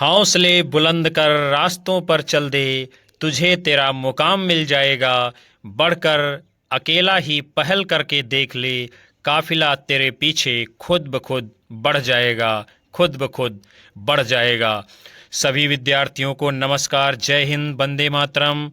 हौसले बुलंद कर रास्तों पर चल दे, तुझे तेरा मुकाम मिल जाएगा। बढ़कर अकेला ही पहल करके देख ले, काफिला तेरे पीछे खुद ब खुद बढ़ जाएगा, खुद ब खुद बढ़ जाएगा। सभी विद्यार्थियों को नमस्कार, जय हिंद, वंदे मातरम।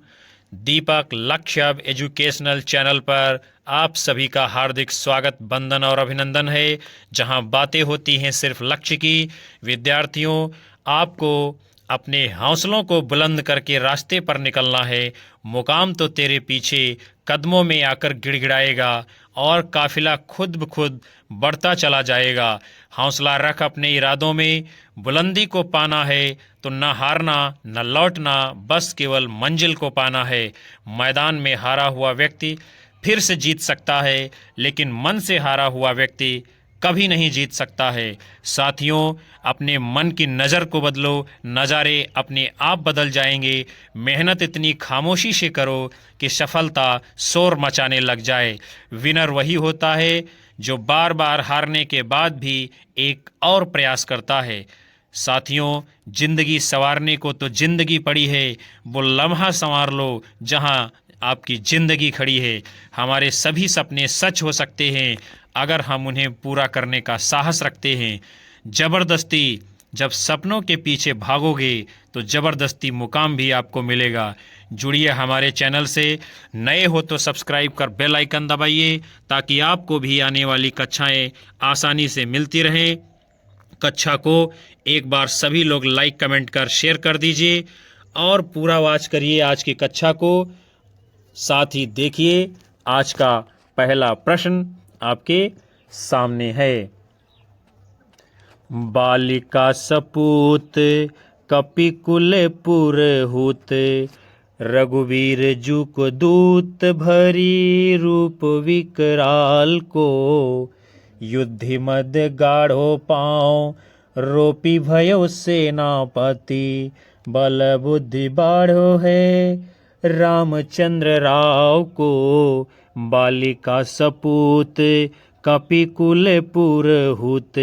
दीपक लक्ष्य एजुकेशनल चैनल पर आप सभी का हार्दिक स्वागत, वंदन और अभिनंदन है, जहां बातें होती हैं सिर्फ लक्ष्य की। विद्यार्थियों, आपको अपने हौसलों को बुलंद करके रास्ते पर निकलना है। मुकाम तो तेरे पीछे कदमों में आकर गिड़गिड़ाएगा और काफिला खुद ब खुद बढ़ता चला जाएगा। हौसला रख अपने इरादों में। बुलंदी को पाना है तो न हारना न लौटना, बस केवल मंजिल को पाना है। मैदान में हारा हुआ व्यक्ति फिर से जीत सकता है, लेकिन मन से हारा हुआ व्यक्ति कभी नहीं जीत सकता है। साथियों, अपने मन की नज़र को बदलो, नज़ारे अपने आप बदल जाएंगे। मेहनत इतनी खामोशी से करो कि सफलता शोर मचाने लग जाए। विनर वही होता है जो बार बार हारने के बाद भी एक और प्रयास करता है। साथियों, जिंदगी संवारने को तो जिंदगी पड़ी है, वो लम्हा संवार लो जहां आपकी जिंदगी खड़ी है। हमारे सभी सपने सच हो सकते हैं अगर हम उन्हें पूरा करने का साहस रखते हैं। जबरदस्ती जब सपनों के पीछे भागोगे तो जबरदस्ती मुकाम भी आपको मिलेगा। जुड़िए हमारे चैनल से, नए हो तो सब्सक्राइब कर बेल आइकन दबाइए ताकि आपको भी आने वाली कक्षाएं आसानी से मिलती रहें। कक्षा को एक बार सभी लोग लाइक कमेंट कर शेयर कर दीजिए और पूरा वॉच करिए आज की कक्षा को। साथ ही देखिए आज का पहला प्रश्न आपके सामने है। बालिका सपूत कपिकुल पुरहूत, रघुवीर जुक दूत भरी रूप विकराल को। युद्धि मद गाढ़ो पाँव रोपी भयो सेनापति, बल बुद्धि बाढ़ो है रामचंद्र राव को। बालिका सपूत कपिकुल पुरहूत,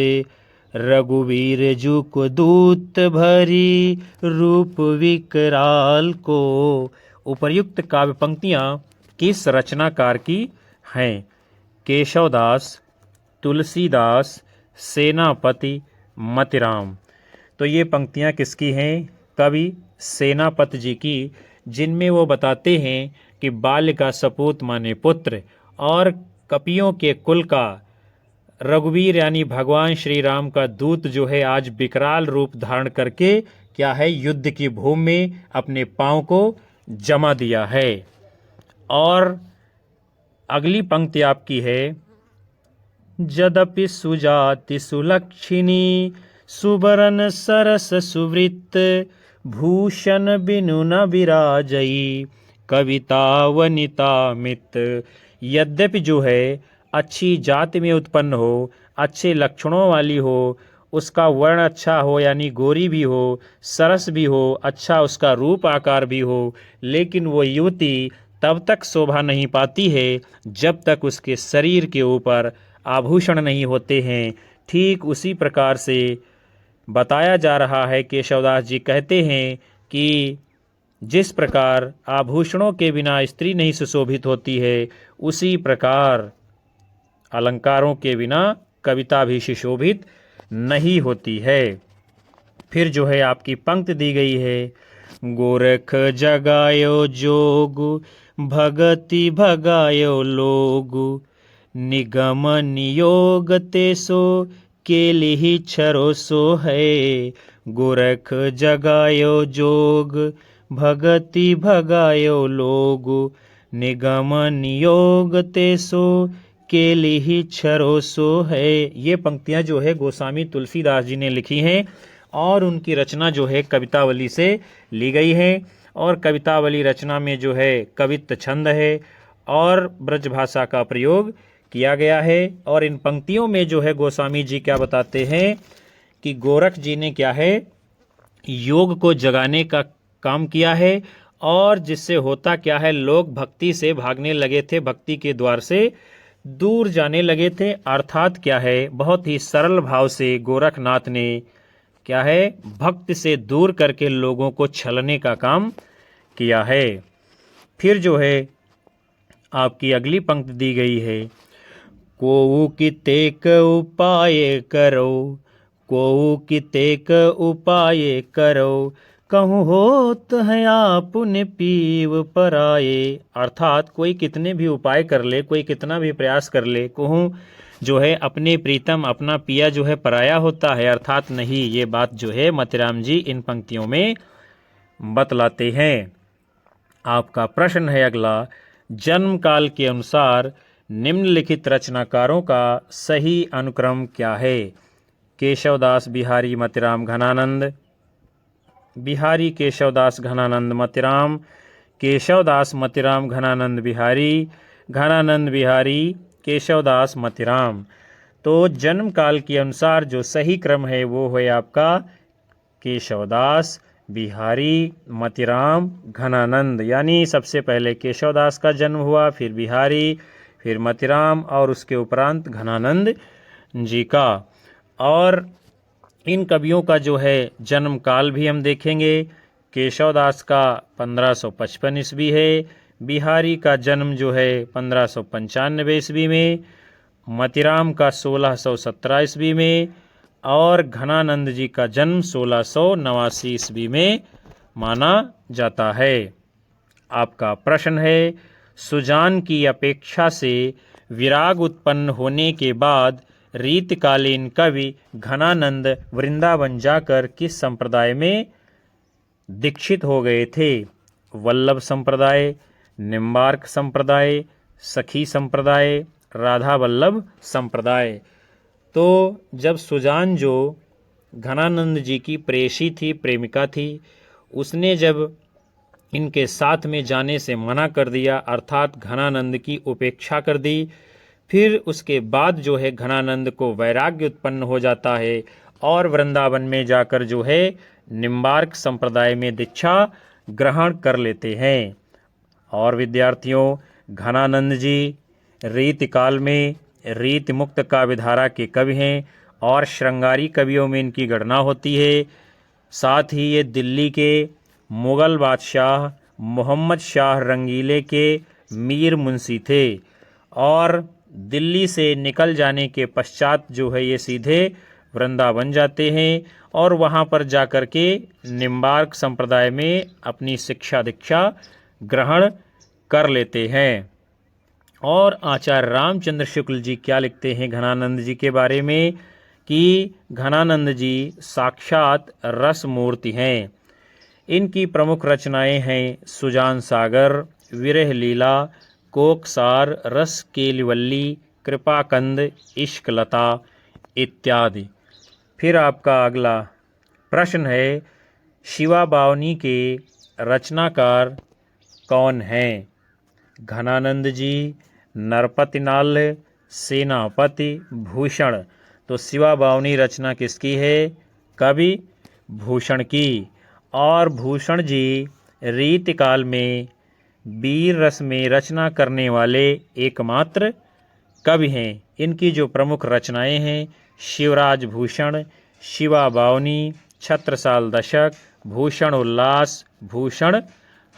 रघुवीर जुक दूत भरी रूप विकराल को। उपर्युक्त काव्य पंक्तियां किस रचनाकार की हैं? केशवदास, तुलसीदास, सेनापति, मतिराम। तो ये पंक्तियां किसकी हैं? कवि सेनापति जी की, जिनमें वो बताते हैं कि बाल्य का सपूत माने पुत्र और कपियों के कुल का रघुवीर यानी भगवान श्री राम का दूत जो है आज विकराल रूप धारण करके क्या है, युद्ध की भूमि में अपने पांव को जमा दिया है। और अगली पंक्ति आपकी है, जदपि सुजाति सुलक्षिणी, सुबरन सरस सुवृत्त, भूषण बिनु न विराजई, कविता वनिता मित। यद्यपि जो है अच्छी जाति में उत्पन्न हो, अच्छे लक्षणों वाली हो, उसका वर्ण अच्छा हो यानी गोरी भी हो, सरस भी हो, अच्छा उसका रूप आकार भी हो, लेकिन वो युवती तब तक शोभा नहीं पाती है जब तक उसके शरीर के ऊपर आभूषण नहीं होते हैं। ठीक उसी प्रकार से बताया जा रहा है। केशवदास जी कहते हैं कि जिस प्रकार आभूषणों के बिना स्त्री नहीं सुशोभित होती है, उसी प्रकार अलंकारों के बिना कविता भी सुशोभित नहीं होती है। फिर जो है आपकी पंक्ति दी गई है, गोरख जगायो जोग, भगति भगायो लोग, निगम नियोग तेसो, केली ही छरो सो है। गोरख जगायो जोग, भगति भगायो लोग, निगम नियोग तेसो, केली ही छरो सो है। ये पंक्तियां जो है गोस्वामी तुलसीदास जी ने लिखी हैं और उनकी रचना जो है कवितावली से ली गई है। और कवितावली रचना में जो है कवित्त छंद है और ब्रज भाषा का प्रयोग किया गया है। और इन पंक्तियों में जो है गोस्वामी जी क्या बताते हैं कि गोरख जी ने क्या है, योग को जगाने का काम किया है और जिससे होता क्या है, लोग भक्ति से भागने लगे थे, भक्ति के द्वार से दूर जाने लगे थे। अर्थात क्या है, बहुत ही सरल भाव से गोरखनाथ ने क्या है, भक्ति से दूर करके लोगों को छलने का काम किया है। फिर जो है आपकी अगली पंक्ति दी गई है, कोऊ कितेक उपाय करो, कोऊ कितेक उपाय करो, कहूँ होत है आपने पीव पराए। अर्थात कोई कितने भी उपाय कर ले, कोई कितना भी प्रयास कर ले, कहूँ जो है अपने प्रीतम अपना पिया जो है पराया होता है, अर्थात नहीं। ये बात जो है मोतीराम जी इन पंक्तियों में बतलाते हैं। आपका प्रश्न है अगला, जन्म काल के अनुसार निम्नलिखित रचनाकारों का सही अनुक्रम क्या है। केशवदास बिहारी मोतीराम घनानंद, बिहारी केशवदास घनानंद मोतीराम, केशवदास मोतीराम घनानंद बिहारी, घनानंद बिहारी केशवदास मोतीराम। तो जन्म काल के अनुसार जो सही क्रम है वो है आपका केशवदास बिहारी मोतीराम घनानंद, यानी सबसे पहले केशवदास का जन्म हुआ, फिर बिहारी, फिर मोतीराम और उसके उपरांत घनानंद जी का। और इन कवियों का जो है जन्म काल भी हम देखेंगे। केशवदास का 1555 ईस्वी है, बिहारी का जन्म जो है 1595 ईस्वी में, मोतीराम का 1617 ईस्वी में और घनानंद जी का जन्म 1689 ईस्वी में माना जाता है। आपका प्रश्न है, सुजान की अपेक्षा से विराग उत्पन्न होने के बाद रीतकालीन कवि घनानंद वृंदावन जाकर किस संप्रदाय में दीक्षित हो गए थे। वल्लभ संप्रदाय, निम्बार्क संप्रदाय, सखी संप्रदाय, राधा वल्लभ संप्रदाय। तो जब सुजान जो घनानंद जी की प्रेयसी थी, प्रेमिका थी, उसने जब इनके साथ में जाने से मना कर दिया, अर्थात घनानंद की उपेक्षा कर दी, फिर उसके बाद जो है घनानंद को वैराग्य उत्पन्न हो जाता है और वृंदावन में जाकर जो है निम्बार्क संप्रदाय में दीक्षा ग्रहण कर लेते हैं। और विद्यार्थियों, घनानंद जी रीत काल में रीत मुक्त काव्यधारा के कवि हैं और श्रृंगारी कवियों में इनकी गणना होती है। साथ ही ये दिल्ली के मुग़ल बादशाह मोहम्मद शाह रंगीले के मीर मुंशी थे और दिल्ली से निकल जाने के पश्चात जो है ये सीधे वृंदावन जाते हैं और वहाँ पर जाकर के निम्बार्क संप्रदाय में अपनी शिक्षा दीक्षा ग्रहण कर लेते हैं। और आचार्य रामचंद्र शुक्ल जी क्या लिखते हैं घनानंद जी के बारे में कि घनानंद जी साक्षात रस मूर्ति हैं। इनकी प्रमुख रचनाएं हैं सुजान सागर, विरह लीला, कोकसार, रस केलिवल्ली, कृपाकंद, इश्कलता इत्यादि। फिर आपका अगला प्रश्न है, शिवा बावनी के रचनाकार कौन हैं। घनानंद जी, नरपतिनाल, सेनापति, भूषण। तो शिवा बावनी रचना किसकी है, कवि भूषण की। और भूषण जी रीतिकाल में वीर रस में रचना करने वाले एकमात्र कवि हैं। इनकी जो प्रमुख रचनाएं हैं, शिवराज भूषण, शिवा बावनी, छत्रसाल दशक, भूषण उल्लास, भूषण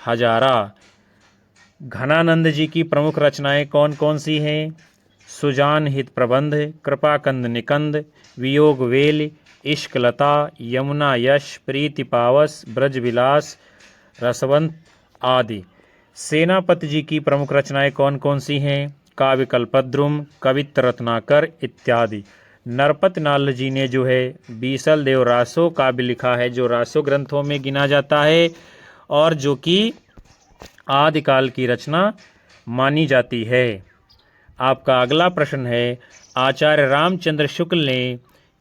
हजारा। घनानंद जी की प्रमुख रचनाएं कौन कौन सी हैं। सुजान हित प्रबंध, कृपाकंद निकंद, वियोग वेल, इश्कलता, यमुना यश, प्रीति पावस, ब्रजविलास, रसवंत आदि। सेनापति जी की प्रमुख रचनाएं कौन कौन सी हैं। काव्य कल्पद्रुम, कवित्र रत्नाकर इत्यादि। नरपतनाल जी ने जो है बीसल देव रासो काव्य लिखा है, जो रासो ग्रंथों में गिना जाता है और जो कि आदिकाल की रचना मानी जाती है। आपका अगला प्रश्न है, आचार्य रामचंद्र शुक्ल ने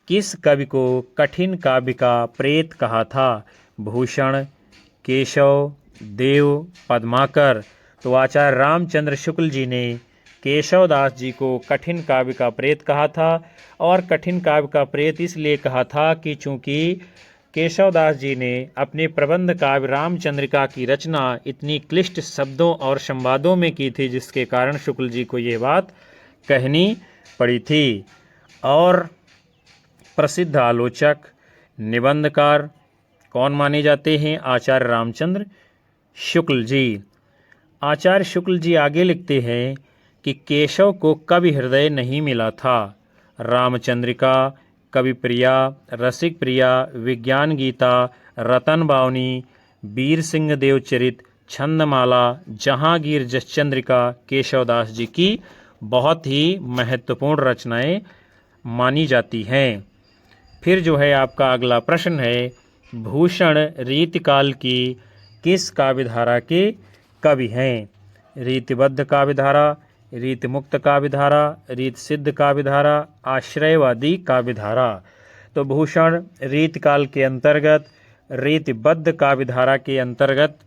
किस कवि को कठिन काव्य का प्रेत कहा था। भूषण, केशव, देव, पद्माकर। तो आचार्य रामचंद्र शुक्ल जी ने केशवदास जी को कठिन काव्य का प्रेत कहा था और कठिन काव्य का प्रेत इसलिए कहा था कि चूंकि केशवदास जी ने अपने प्रबंध काव्य रामचंद्रिका की रचना इतनी क्लिष्ट शब्दों और संवादों में की थी, जिसके कारण शुक्ल जी को ये बात कहनी पड़ी थी। और प्रसिद्ध आलोचक निबंधकार कौन माने जाते हैं? आचार्य रामचंद्र शुक्ल जी। आचार्य शुक्ल जी आगे लिखते हैं कि केशव को कवि हृदय नहीं मिला था। रामचंद्रिका, कवि प्रिया, रसिक प्रिया, विज्ञान गीता, रतन बावनी, वीर सिंह देवचरित, छंदमाला, जहांगीर जसचंद्रिका केशवदास जी की बहुत ही महत्वपूर्ण रचनाएं मानी जाती हैं। फिर जो है आपका अगला प्रश्न है, भूषण रीतिकाल की किस काव्यधारा के कवि हैं? रीतिबद्ध काव्यधारा, रीतिमुक्त काव्यधारा, रीत सिद्ध काव्यधारा, आश्रयवादी काव्यधारा। तो भूषण रीतकाल के अंतर्गत रीतिबद्ध काव्यधारा के अंतर्गत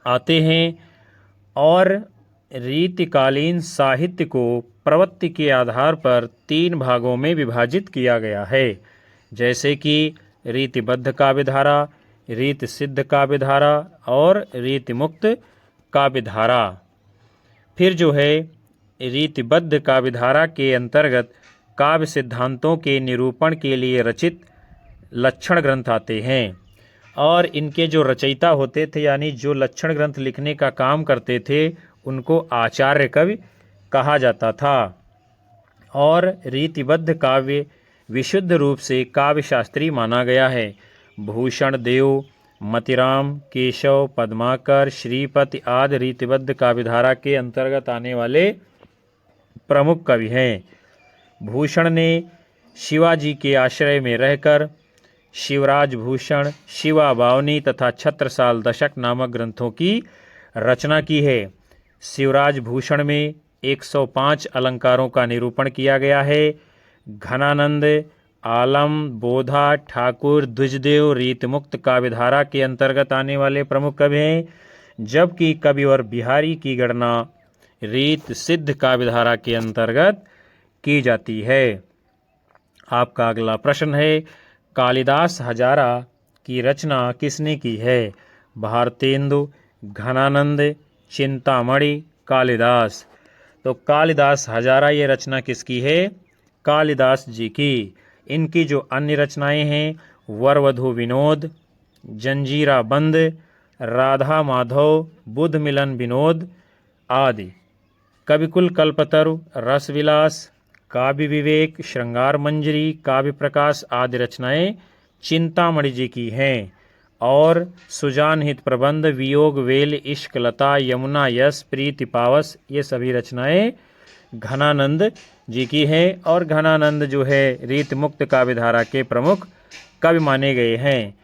आते हैं और रीतिकालीन साहित्य को प्रवृत्ति के आधार पर 3 भागों में विभाजित किया गया है, जैसे कि रीतिबद्ध काव्यधारा, रीत सिद्ध काव्यधारा और रीतिमुक्त काव्यधारा। फिर जो है रीतिबद्ध काव्यधारा के अंतर्गत काव्य सिद्धांतों के निरूपण के लिए रचित लक्षण ग्रंथ आते हैं और इनके जो रचयिता होते थे यानी जो लक्षण ग्रंथ लिखने का काम करते थे उनको आचार्य कवि कहा जाता था। और रीतिबद्ध काव्य विशुद्ध रूप से काव्य शास्त्री माना गया है। भूषण देव, मतिराम, केशव, पद्माकर, श्रीपति आदि रीतिबद्ध काव्यधारा के अंतर्गत आने वाले प्रमुख कवि हैं। भूषण ने शिवाजी के आश्रय में रहकर शिवराज भूषण, शिवा बावनी तथा छत्रसाल दशक नामक ग्रंथों की रचना की है। शिवराज भूषण में 105 अलंकारों का निरूपण किया गया है। घनानंद, आलम, बोधा, ठाकुर, द्विजदेव रीतमुक्त काव्यधारा के अंतर्गत आने वाले प्रमुख कवि हैं, जबकि कविवर बिहारी की गणना रीत सिद्ध काव्यधारा के अंतर्गत की जाती है। आपका अगला प्रश्न है, कालिदास हजारा की रचना किसने की है? भारतेंदु, घनानंद, चिंतामणि, कालिदास। तो कालिदास हजारा ये रचना किसकी है? कालिदास जी की। इनकी जो अन्य रचनाएं हैं, वरवधु विनोद, जंजीरा बंद, राधा माधव, बुध मिलन विनोद आदि। कविकुल कल्पतरु, रसविलास, काव्य विवेक, श्रृंगार मंजरी, काव्य प्रकाश आदि रचनाएं चिंतामणि जी की हैं। और सुजान हित प्रबंध, वियोग वेल, इश्क लता, यमुना यश, प्रीति पावस ये सभी रचनाएं घनानंद जी की हैं। और घनानंद जो है रीत मुक्त काव्यधारा के प्रमुख कवि माने गए हैं।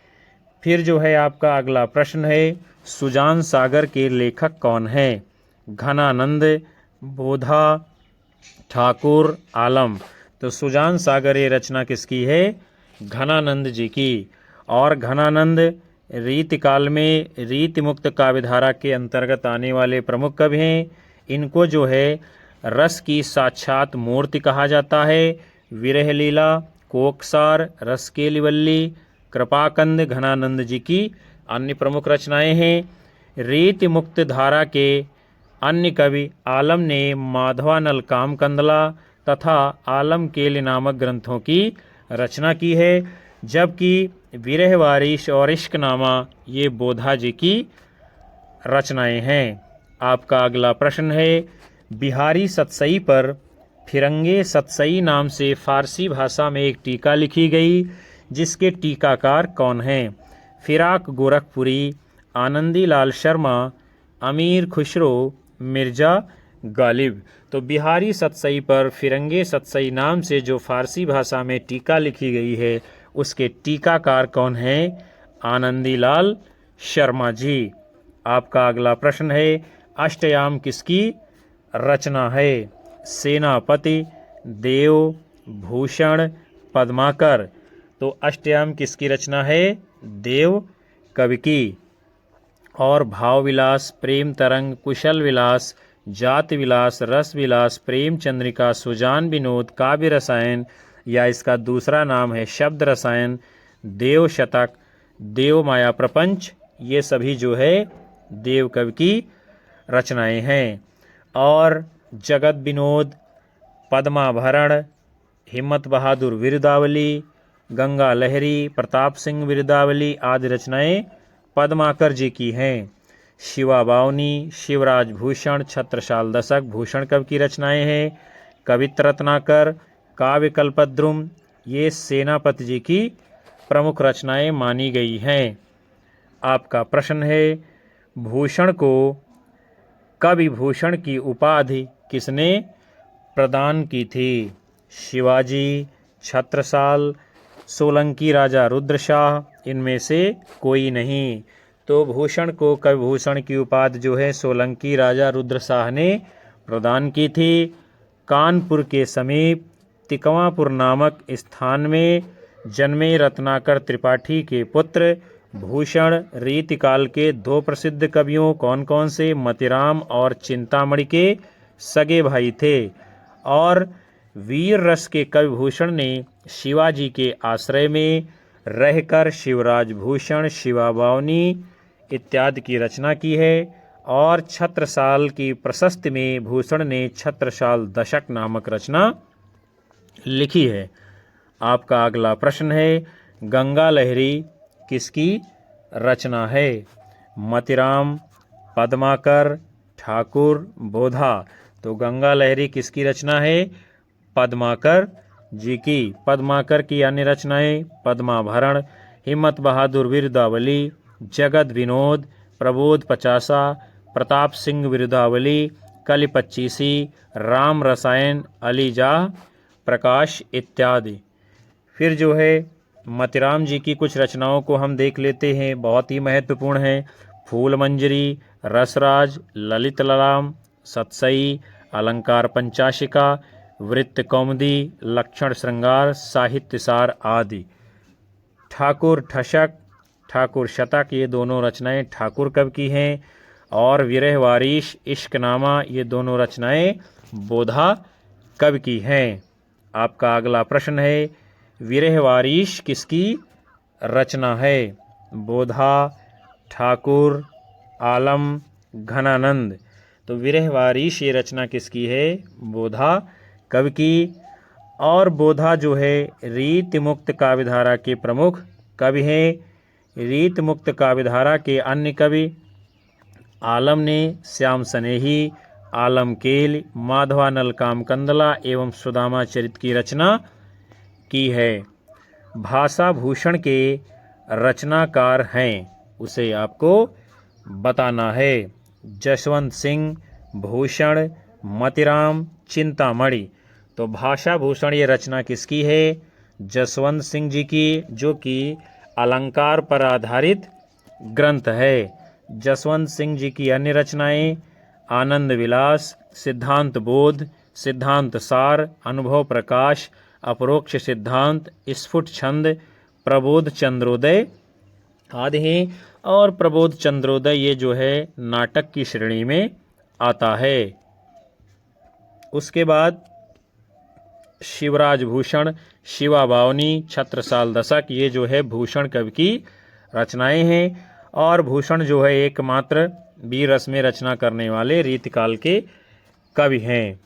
फिर जो है आपका अगला प्रश्न है, सुजान सागर के लेखक कौन हैं? घनानंद, बोधा, ठाकुर, आलम। तो सुजान सागर ये रचना किसकी है? घनानंद जी की। और घनानंद रीतिकाल में रीतिमुक्त काव्यधारा के अंतर्गत आने वाले प्रमुख कवि हैं। इनको जो है रस की साक्षात मूर्ति कहा जाता है। विरह लीला, कोकसार, रसकेलिवल्ली, कृपाकंद घनानंद जी की अन्य प्रमुख रचनाएं हैं। रीति मुक्त धारा के अन्य कवि आलम ने माधवानल कामकंदला तथा आलम केल नामक ग्रंथों की रचना की है, जबकि विरह वारिश और इश्कनामा ये बोधा जी की रचनाएं हैं। आपका अगला प्रश्न है, बिहारी सतसई पर फिरंगे सतसई नाम से फारसी भाषा में एक टीका लिखी गई, जिसके टीकाकार कौन हैं? फिराक गोरखपुरी, आनंदी लाल शर्मा, अमीर खुसरो, मिर्जा गालिब। तो बिहारी सतसई पर फिरंगे सतसई नाम से जो फारसी भाषा में टीका लिखी गई है उसके टीकाकार कौन हैं? आनंदी लाल शर्मा जी। आपका अगला प्रश्न है, अष्टयाम किसकी रचना है? सेनापति, देव, भूषण, पद्माकर। तो अष्टयाम किसकी रचना है? देव कवि की। और भाव विलास, प्रेम तरंग, कुशल विलास, जाति विलास, रस विलास, प्रेम चंद्रिका, सुजान विनोद, काव्य रसायन या इसका दूसरा नाम है शब्द रसायन, देव शतक, देव माया प्रपंच, ये सभी जो है देव कवि की रचनाएं हैं। और जगत विनोद, पद्माभरण, हिम्मत बहादुर विरुदावली, गंगा लहरी, प्रताप सिंह बिरदावली आदि रचनाएं पद्माकर जी की हैं। शिवा बावनी, शिवराज भूषण, छत्रसाल दशक भूषण कवि की रचनाएं हैं। कवित्र रत्नाकर, काव्य कल्पद्रुम ये सेनापति जी की प्रमुख रचनाएं मानी गई हैं। आपका प्रश्न है, भूषण को कवि भूषण की उपाधि किसने प्रदान की थी? शिवाजी, छत्रसाल, सोलंकी राजा रुद्रशाह, इनमें से कोई नहीं। तो भूषण को कवि भूषण की उपाधि जो है सोलंकी राजा रुद्रशाह ने प्रदान की थी। कानपुर के समीप तिकवापुर नामक स्थान में जन्मे रत्नाकर त्रिपाठी के पुत्र भूषण रीतिकाल के दो प्रसिद्ध कवियों कौन कौन से मतिराम और चिंतामणि के सगे भाई थे और वीर रस के कवि भूषण ने शिवाजी के आश्रय में रहकर शिवराज भूषण, शिवा बावनी इत्यादि की रचना की है और छत्रसाल की प्रशस्ति में भूषण ने छत्रसाल दशक नामक रचना लिखी है। आपका अगला प्रश्न है, गंगा लहरी किसकी रचना है? मतिराम, पद्माकर, ठाकुर, बोधा। तो गंगा लहरी किसकी रचना है? पद्माकर जी की। पद्माकर की अन्य रचनाएं पद्माभरण, हिम्मत बहादुर बिरदावली, जगत विनोद, प्रबोध पचासा, प्रताप सिंह बिरदावली, कलि पच्चीसी, राम रसायन, अलीजाह प्रकाश इत्यादि। फिर जो है मतिराम जी की कुछ रचनाओं को हम देख लेते हैं, बहुत ही महत्वपूर्ण है। फूल मंजरी, रसराज, ललित ललाम, सतसई, अलंकार पंचाशिका, वृत्त कौमुदी, लक्षण श्रृंगार, साहित्य सार आदि। ठाकुर ठशक, ठाकुर शतक ये दोनों रचनाएं ठाकुर कवि की हैं और विरह वारिश, इश्कनामा ये दोनों रचनाएं बोधा कवि की हैं। आपका अगला प्रश्न है, विरह वारिश किसकी रचना है? बोधा, ठाकुर, आलम, घनानंद। तो विरह वारिश ये रचना किसकी है? बोधा कवि की। और बोधा जो है रीत मुक्त काव्यधारा के प्रमुख कवि हैं। रीत मुक्त काव्यधारा के अन्य कवि आलम ने श्याम सनेही, आलम केल, माधवानल कामकंदला एवं सुदामा चरित की रचना की है। भाषा भूषण के रचनाकार हैं, उसे आपको बताना है। जसवंत सिंह, भूषण, मतिराम, चिंतामणि। तो भाषा भूषण ये रचना किसकी है? जसवंत सिंह जी की, जो कि अलंकार पर आधारित ग्रंथ है। जसवंत सिंह जी की अन्य रचनाएं आनंद विलास, सिद्धांत बोध, सिद्धांत सार, अनुभव प्रकाश, अपरोक्ष सिद्धांत, स्फुट छंद, प्रबोध चंद्रोदय आदि हैं। और प्रबोध चंद्रोदय ये जो है नाटक की श्रेणी में आता है। उसके बाद शिवराज भूषण, शिवा बावनी, छत्रसाल दशक ये जो है भूषण कवि की रचनाएं हैं। और भूषण जो है एकमात्र वीर रस में रचना करने वाले रीतिकाल के कवि हैं।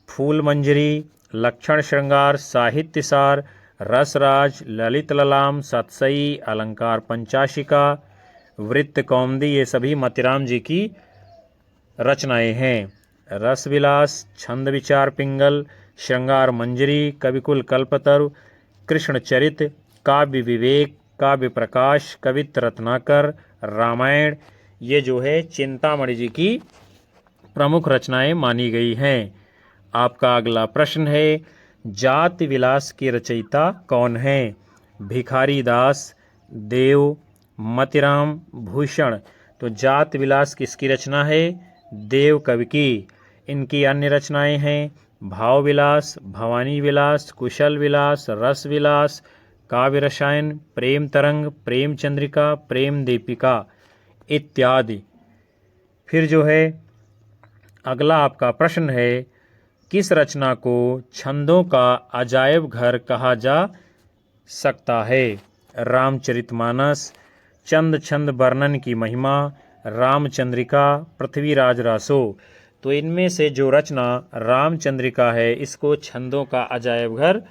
फूल मंजरी, लक्षण श्रृंगार, साहित्य सार, रसराज, ललित ललाम, सतसई, अलंकार पंचाशिका, वृत्त कौमुदी ये सभी मतिराम जी की रचनाएं हैं। रस विलास, छंद विचार पिंगल, श्रृंगार मंजरी, कविकुल कल्पतरु, कृष्ण चरित, काव्य विवेक, काव्य प्रकाश, कवित्र रत्नाकर, रामायण ये जो है चिंतामणि जी की प्रमुख रचनाएं मानी गई हैं। आपका अगला प्रश्न है, जाति विलास के रचयिता कौन हैं? भिखारी दास, देव, मतिराम, भूषण। तो जाति विलास किसकी रचना है? देव कवि की। इनकी अन्य रचनाएं हैं भाव विलास, भवानी विलास, कुशल विलास, रस विलास, काव्य रसायन, प्रेम तरंग, प्रेम चंद्रिका, प्रेम दीपिका इत्यादि। फिर जो है अगला आपका प्रश्न है, किस रचना को छंदों का अजायब घर कहा जा सकता है? रामचरितमानस, चंद छंद वर्णन की महिमा, रामचंद्रिका, पृथ्वीराज रासो। तो इनमें से जो रचना रामचंद्रिका है इसको छंदों का अजायब घर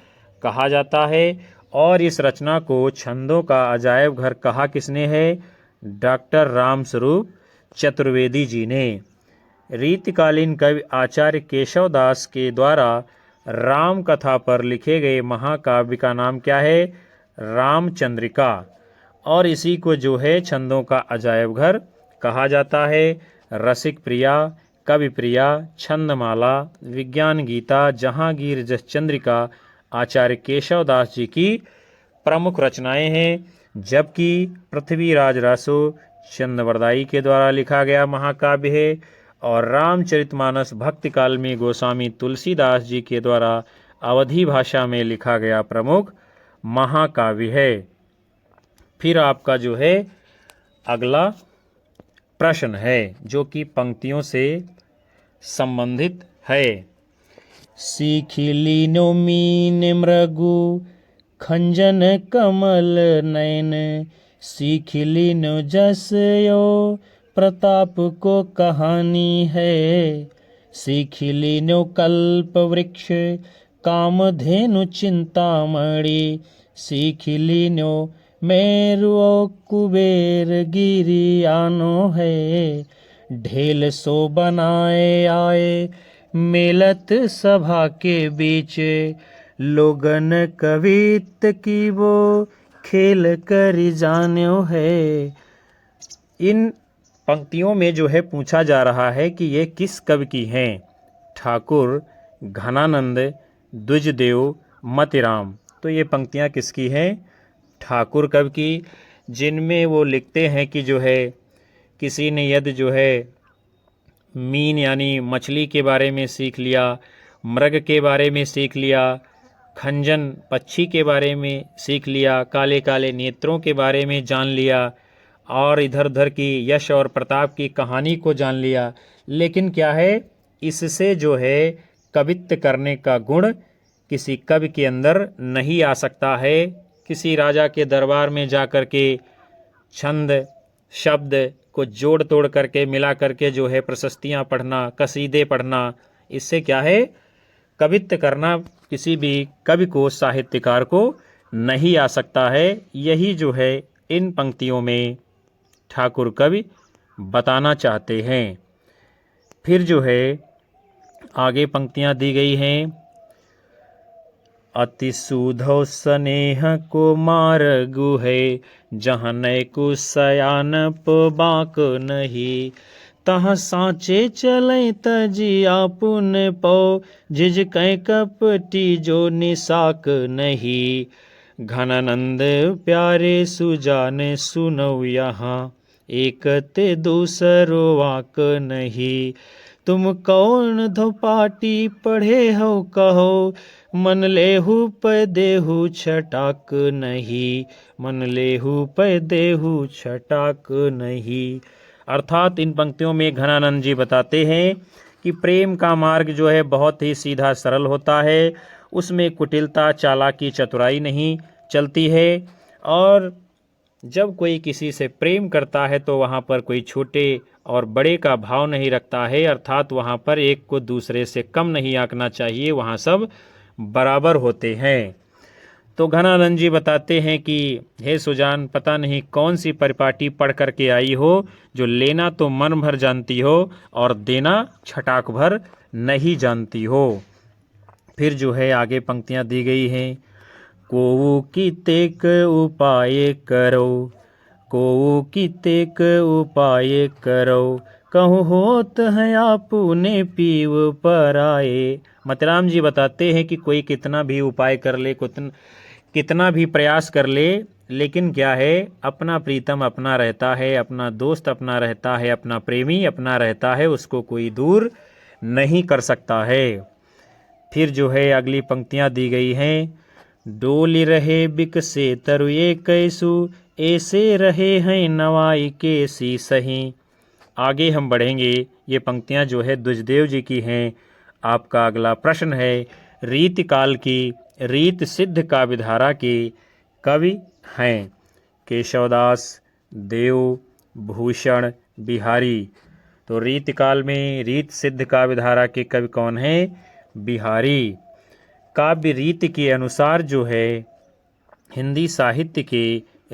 कहा जाता है। और इस रचना को छंदों का अजायब घर कहा किसने है? डॉक्टर रामस्वरूप चतुर्वेदी जी ने। रीतिकालीन कवि आचार्य केशव दास के द्वारा राम कथा पर लिखे गए महाकाव्य का नाम क्या है? रामचंद्रिका। और इसी को जो है छंदों का अजायब घर कहा जाता है। रसिक प्रिया, कवि प्रिया, छंदमाला, विज्ञान गीता, जहांगीर जस चंद्रिका आचार्य केशव दास जी की प्रमुख रचनाएं हैं। जबकि पृथ्वीराज रासो चंदवरदाई के द्वारा लिखा गया महाकाव्य है और रामचरितमानस भक्ति काल में गोस्वामी तुलसीदास जी के द्वारा अवधी भाषा में लिखा गया प्रमुख महाकाव्य है। फिर आपका जो है अगला प्रश्न है जो कि पंक्तियों से संबंधित है। सीखिलीनो मीन मृगु खंजन कमल नयन, सीखिलीनो जस यो प्रताप को कहानी है। सीखिलीनो कल्प वृक्ष कामधेनु चिंतामणि, सीखिलीनो मेरु कुबेर गिरी आनो है। ढेल सो बनाए आए मेलत सभा के बीच, लोगन कवित की वो खेल करी जान्यो है। इन पंक्तियों में जो है पूछा जा रहा है कि ये किस कवि की हैं? ठाकुर, घनानंद, द्विजदेव, मतिराम। तो ये पंक्तियाँ किसकी हैं? ठाकुर कवि की, जिनमें वो लिखते हैं कि जो है किसी ने यदि जो है मीन यानी मछली के बारे में सीख लिया, मृग के बारे में सीख लिया, खंजन पक्षी के बारे में सीख लिया, काले काले नेत्रों के बारे में जान लिया और इधर उधर की यश और प्रताप की कहानी को जान लिया, लेकिन क्या है इससे जो है कवित्व करने का गुण किसी कवि के अंदर नहीं आ सकता है। किसी राजा के दरबार में जाकर के छंद शब्द को जोड़ तोड़ करके मिला करके जो है प्रशस्तियाँ पढ़ना, कसीदे पढ़ना, इससे क्या है कवित्व करना किसी भी कवि को, साहित्यकार को नहीं आ सकता है। यही जो है इन पंक्तियों में ठाकुर कवि बताना चाहते हैं। फिर जो है आगे पंक्तियाँ दी गई हैं। अति सुधो स्नेह को मार्गु है, जहाँ नैकु सयानप बाक नहीं। तहाँ साँचे चलै तजिया पुन पौ, जिज कै कपटी जो निसाक नहीं। घनानंद प्यारे सुजान सुनौ यहाँ, एक ते दूसरो वाक नहीं। तुम कौन धोपाटी पढ़े हो कहो, मन लेहु पै देहु छटाक नहीं। मन लेहु पै देहु छटाक नहीं। अर्थात इन पंक्तियों में घनानंद जी बताते हैं कि प्रेम का मार्ग जो है बहुत ही सीधा सरल होता है, उसमें कुटिलता, चालाकी, चतुराई नहीं चलती है। और जब कोई किसी से प्रेम करता है तो वहाँ पर कोई छोटे और बड़े का भाव नहीं रखता है, अर्थात वहाँ पर एक को दूसरे से कम नहीं आंकना चाहिए, वहाँ सब बराबर होते हैं। तो घनानंद जी बताते हैं कि हे सुजान, पता नहीं कौन सी परिपाटी पढ़ करके आई हो, जो लेना तो मन भर जानती हो और देना छटाक भर नहीं जानती हो। फिर जो है आगे पंक्तियाँ दी गई हैं। कोऊ कितेक उपाय करो, कोऊ कितेक उपाय करो, कहूँ होत है आपने पीव पर आए। मतराम जी बताते हैं कि कोई कितना भी उपाय कर ले, कितना भी प्रयास कर ले, लेकिन क्या है अपना प्रीतम अपना रहता है, अपना दोस्त अपना रहता है, अपना प्रेमी अपना रहता है, उसको कोई दूर नहीं कर सकता है। फिर जो है अगली पंक्तियाँ दी गई हैं। डोली रहे बिक से तरुए कैसु, ऐसे रहे हैं नवाई के सी सही। आगे हम बढ़ेंगे। ये पंक्तियाँ जो है द्विजदेव जी की हैं। आपका अगला प्रश्न है, रीतिकाल की रीत सिद्ध काव्यधारा के कवि हैं केशवदास, देव, भूषण, बिहारी। तो रीतिकाल में रीत सिद्ध काव्यधारा के कवि कौन हैं? बिहारी। काव्य रीति के अनुसार जो है हिंदी साहित्य के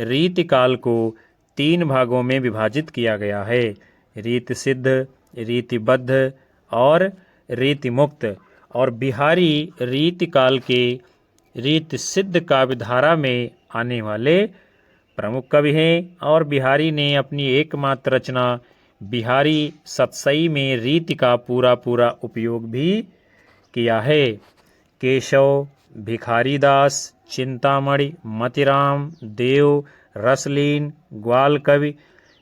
रीतिकाल को 3 भागों में विभाजित किया गया है, रीति सिद्ध, रीतिबद्ध और रीतिमुक्त। और बिहारी रीतिकाल के रीति सिद्ध काव्यधारा में आने वाले प्रमुख कवि हैं और बिहारी ने अपनी एकमात्र रचना बिहारी सतसई में रीति का पूरा उपयोग भी किया है। केशव, भिखारीदास, चिंतामणि, मतिराम, देव, रसलीन, ग्वाल कवि,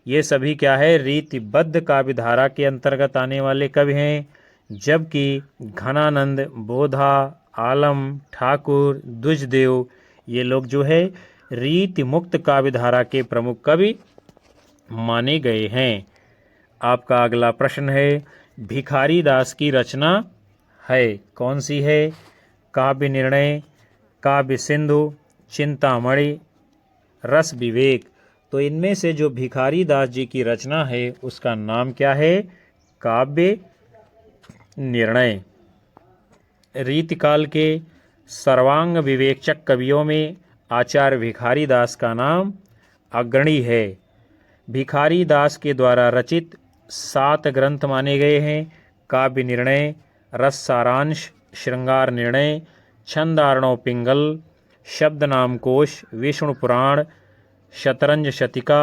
ये सभी क्या है, रीतिबद्ध काव्यधारा के अंतर्गत आने वाले कवि हैं। जबकि घनानंद, बोधा, आलम, ठाकुर, द्विजदेव, ये लोग जो है रीति मुक्त काव्यधारा के प्रमुख कवि माने गए हैं। आपका अगला प्रश्न है, भिखारी दास की रचना है, कौन सी है? काव्य निर्णय, काव्य सिंधु, चिंतामणि, रस विवेक। तो इनमें से जो भिखारी दास जी की रचना है उसका नाम क्या है? काव्य निर्णय। रीतिकाल के सर्वांग विवेचक कवियों में आचार्य भिखारी दास का नाम अग्रणी है। भिखारी दास के द्वारा रचित 7 ग्रंथ माने गए हैं, काव्य निर्णय, रस सारांश, श्रृंगार निर्णय, छंदार्णव पिंगल, शब्द नाम कोश, विष्णु पुराण, शतरंज शतिका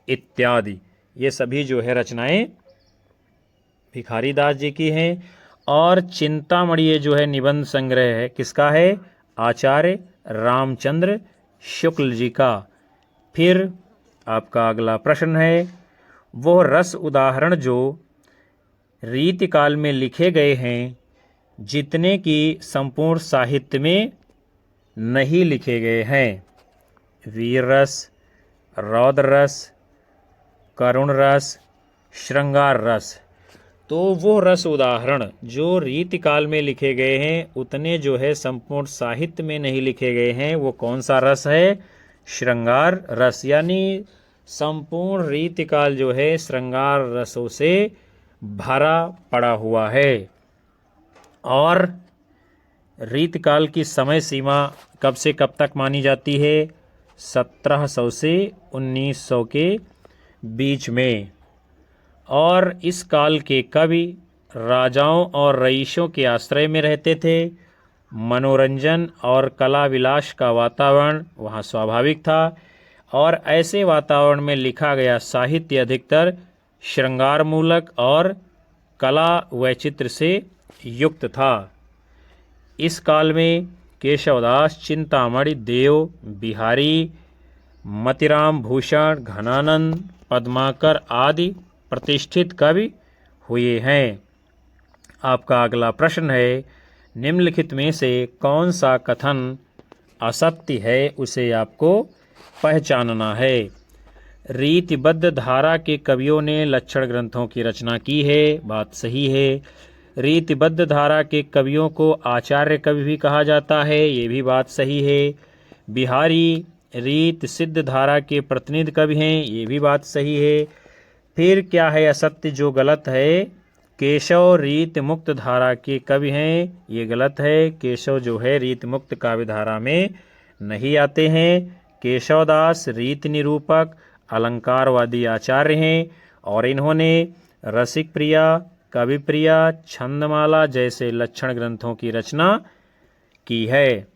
इत्यादि। ये सभी जो है रचनाएं भिखारी दास जी की हैं। और चिंतामणि ये जो है निबंध संग्रह है, किसका है? आचार्य रामचंद्र शुक्ल जी का। फिर आपका अगला प्रश्न है, वो रस उदाहरण जो रीतिकाल में लिखे गए हैं जितने की संपूर्ण साहित्य में नहीं लिखे गए हैं। वीर रस, रौद्र रस, करुण रस, श्रृंगार रस। तो वो रस उदाहरण जो रीतिकाल में लिखे गए हैं उतने जो है संपूर्ण साहित्य में नहीं लिखे गए हैं, वो कौन सा रस है? श्रृंगार रस। यानी संपूर्ण रीतिकाल जो है श्रृंगार रसों से भरा पड़ा हुआ है। और रीतिकाल की समय सीमा कब से कब तक मानी जाती है? 1700 से 1900 के बीच में। और इस काल के कवि राजाओं और रईसों के आश्रय में रहते थे। मनोरंजन और कला विलास का वातावरण वहाँ स्वाभाविक था और ऐसे वातावरण में लिखा गया साहित्य अधिकतर श्रृंगार मूलक और कला वैचित्र से युक्त था। इस काल में केशवदास, चिंतामणि, देव, बिहारी, मतिराम भूषण, घनानंद, पद्माकर आदि प्रतिष्ठित कवि हुए हैं। आपका अगला प्रश्न है, निम्नलिखित में से कौन सा कथन असत्य है उसे आपको पहचानना है। रीतिबद्ध धारा के कवियों ने लक्षण ग्रंथों की रचना की है, बात सही है। रीतिबद्ध धारा के कवियों को आचार्य कवि भी कहा जाता है, ये भी बात सही है। बिहारी रीत सिद्ध धारा के प्रतिनिधि कवि हैं, ये भी बात सही है। फिर क्या है असत्य जो गलत है? केशव रीत मुक्त धारा के कवि हैं, ये गलत है। केशव जो है रीत मुक्त काव्य धारा में नहीं आते हैं। केशवदास रीत निरूपक अलंकारवादी आचार्य हैं और इन्होंने रसिक प्रिया, कवि प्रिया, छंदमाला जैसे लक्षण ग्रंथों की रचना की है।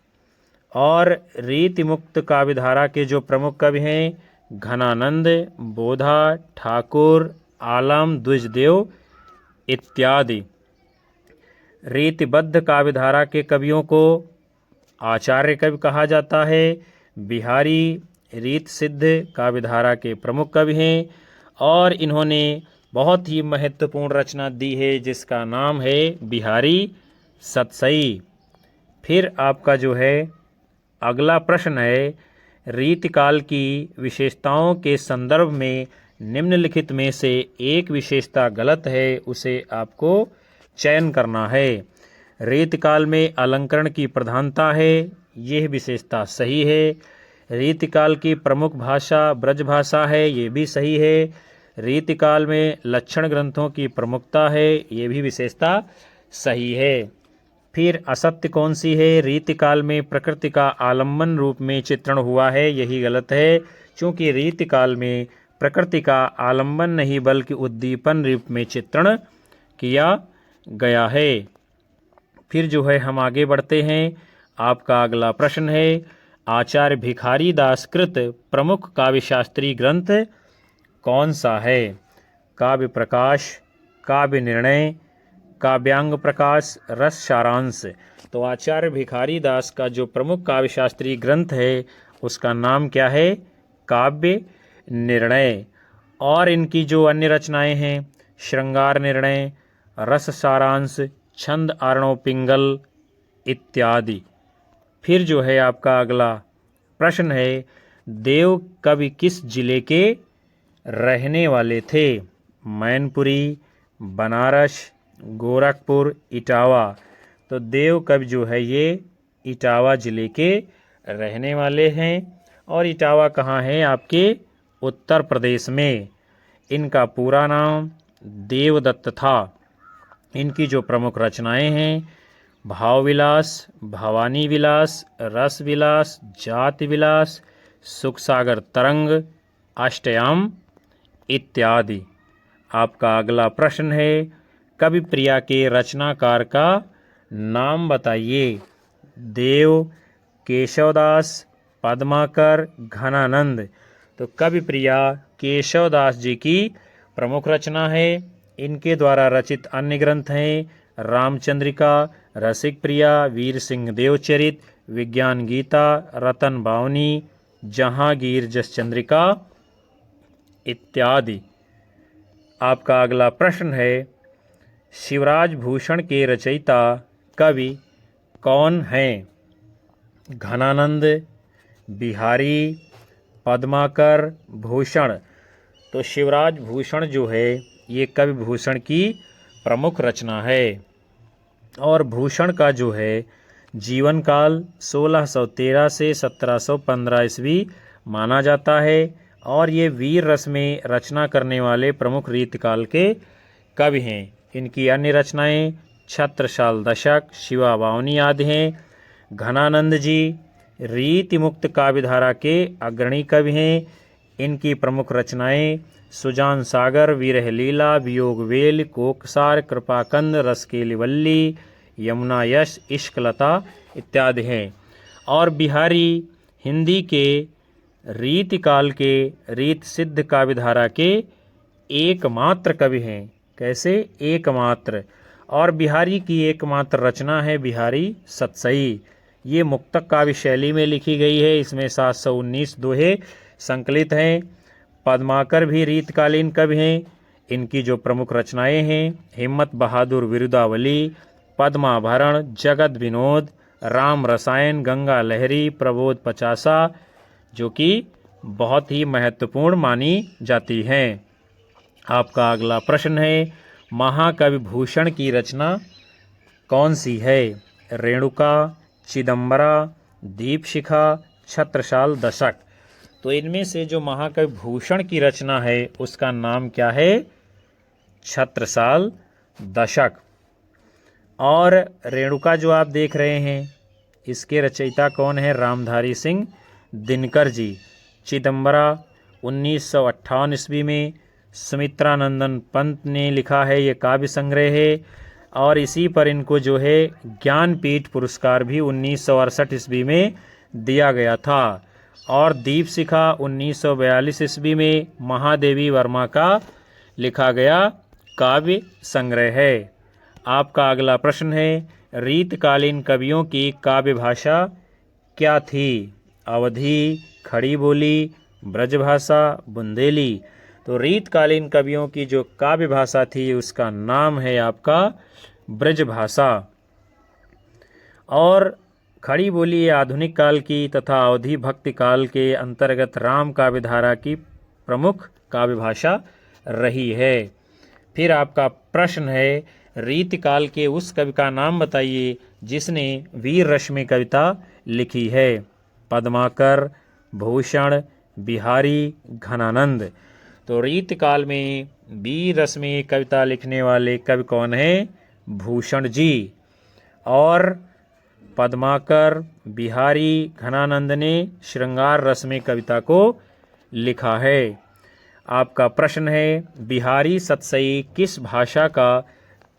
और रीति मुक्त काव्यधारा के जो प्रमुख कवि हैं घनानंद, बोधा, ठाकुर, आलम, द्विजदेव इत्यादि। रीतिबद्ध काव्यधारा के कवियों को आचार्य कवि कहा जाता है। बिहारी रीत सिद्ध काव्यधारा के प्रमुख कवि हैं और इन्होंने बहुत ही महत्वपूर्ण रचना दी है जिसका नाम है बिहारी सतसई। फिर आपका जो है अगला प्रश्न है, रीतिकाल की विशेषताओं के संदर्भ में निम्नलिखित में से एक विशेषता गलत है, उसे आपको चयन करना है। रीतिकाल में अलंकरण की प्रधानता है, यह विशेषता सही है। रीतिकाल की प्रमुख भाषा ब्रज भाषा है, ये भी सही है। रीतिकाल में लक्षण ग्रंथों की प्रमुखता है, ये भी विशेषता सही है। फिर असत्य कौन सी है? रीतिकाल में प्रकृति का आलम्बन रूप में चित्रण हुआ है, यही गलत है, क्योंकि रीतिकाल में प्रकृति का आलम्बन नहीं बल्कि उद्दीपन रूप में चित्रण किया गया है। फिर जो है हम आगे बढ़ते हैं। आपका अगला प्रश्न है, आचार्य भिखारी दास कृत प्रमुख काव्य शास्त्रीय ग्रंथ कौन सा है? काव्य प्रकाश, काव्य निर्णय, काव्यांग प्रकाश, रस सारांश। तो आचार्य भिखारी दास का जो प्रमुख काव्य शास्त्रीय ग्रंथ है उसका नाम क्या है? काव्य निर्णय। और इनकी जो अन्य रचनाएं हैं, श्रृंगार निर्णय, रस सारांश, छंद आर्णव पिंगल इत्यादि। फिर जो है आपका अगला प्रश्न है, देव कवि किस जिले के रहने वाले थे? मैनपुरी, बनारस, गोरखपुर, इटावा। तो देव कवि जो है ये इटावा जिले के रहने वाले हैं। और इटावा कहाँ है? आपके उत्तर प्रदेश में। इनका पूरा नाम देवदत्त था। इनकी जो प्रमुख रचनाएं हैं, भाव विलास, भवानी विलास, रस विलास, जाति विलास, सुख सागर तरंग, अष्टयाम इत्यादि। आपका अगला प्रश्न है, कवि प्रिया के रचनाकार का नाम बताइए। देव, केशवदास, पद्माकर, घनानंद। तो कवि प्रिया केशवदास जी की प्रमुख रचना है। इनके द्वारा रचित अन्य ग्रंथ हैं रामचंद्रिका, रसिक प्रिया, वीर सिंह देवचरित, विज्ञान गीता, रतन बावनी, जहांगीर जस चंद्रिका इत्यादि। आपका अगला प्रश्न है, शिवराज भूषण के रचयिता कवि कौन हैं? घनानंद, बिहारी, पद्माकर, भूषण। तो शिवराज भूषण जो है ये कवि भूषण की प्रमुख रचना है। और भूषण का जो है जीवन काल 1613 से 1715 ईस्वी माना जाता है। और ये वीर रस में रचना करने वाले प्रमुख रीतिकाल के कवि हैं। इनकी अन्य रचनाएं छत्रसाल दशक, शिवा बावनी आदि हैं। घनानंद जी रीति मुक्त काव्यधारा के अग्रणी कवि हैं। इनकी प्रमुख रचनाएं सुजान सागर, विरह लीला, वियोग वेल, कोकसार, कृपाकंद, रसकेलिवल्ली, यमुना यश, इश्कलता इत्यादि हैं। और बिहारी हिंदी के रीतिकाल के रीत सिद्ध काव्यधारा के एकमात्र कवि हैं। कैसे? एकमात्र। और बिहारी की एकमात्र रचना है बिहारी सतसई। ये मुक्तक काव्य शैली में लिखी गई है। इसमें 719 दोहे संकलित हैं। पद्माकर भी रीतकालीन कवि हैं। इनकी जो प्रमुख रचनाएं हैं, हिम्मत बहादुर विरुदावली, पद्माभरण, जगत विनोद, राम रसायन, गंगा लहरी, प्रबोध पचासा, जो कि बहुत ही महत्वपूर्ण मानी जाती हैं। आपका अगला प्रश्न है, महाकवि भूषण की रचना कौन सी है? रेणुका, चिदंबरा, दीपशिखा, छत्रसाल दशक। तो इनमें से जो महाकवि भूषण की रचना है उसका नाम क्या है? छत्रसाल दशक। और रेणुका जो आप देख रहे हैं इसके रचयिता कौन है? रामधारी सिंह दिनकर जी। चिदंबरा 1958 ईस्वी में सुमित्रानंदन पंत ने लिखा है, ये काव्य संग्रह है। और इसी पर इनको जो है ज्ञानपीठ पुरस्कार भी 1968 ईस्वी में दिया गया था। और दीपशिखा 1942 ईस्वी में महादेवी वर्मा का लिखा गया काव्य संग्रह है। आपका अगला प्रश्न है, रीतकालीन कवियों की काव्य भाषा क्या थी? अवधी, खड़ी बोली, ब्रजभाषा, बुंदेली। तो रीतकालीन कवियों की जो काव्य भाषा थी उसका नाम है आपका ब्रजभाषा। और खड़ी बोली आधुनिक काल की तथा अवधि भक्ति काल के अंतर्गत राम काव्य धारा की प्रमुख काव्य भाषा रही है। फिर आपका प्रश्न है, रीतिकाल के उस कवि का नाम बताइए जिसने वीर रस में कविता लिखी है। पद्माकर, भूषण, बिहारी, घनानंद। तो रीतिकाल में वीर रस में कविता लिखने वाले कवि कौन हैं? भूषण जी। और पद्माकर बिहारी घनानंद ने श्रृंगार रस में कविता को लिखा है। आपका प्रश्न है, बिहारी सतसई किस भाषा का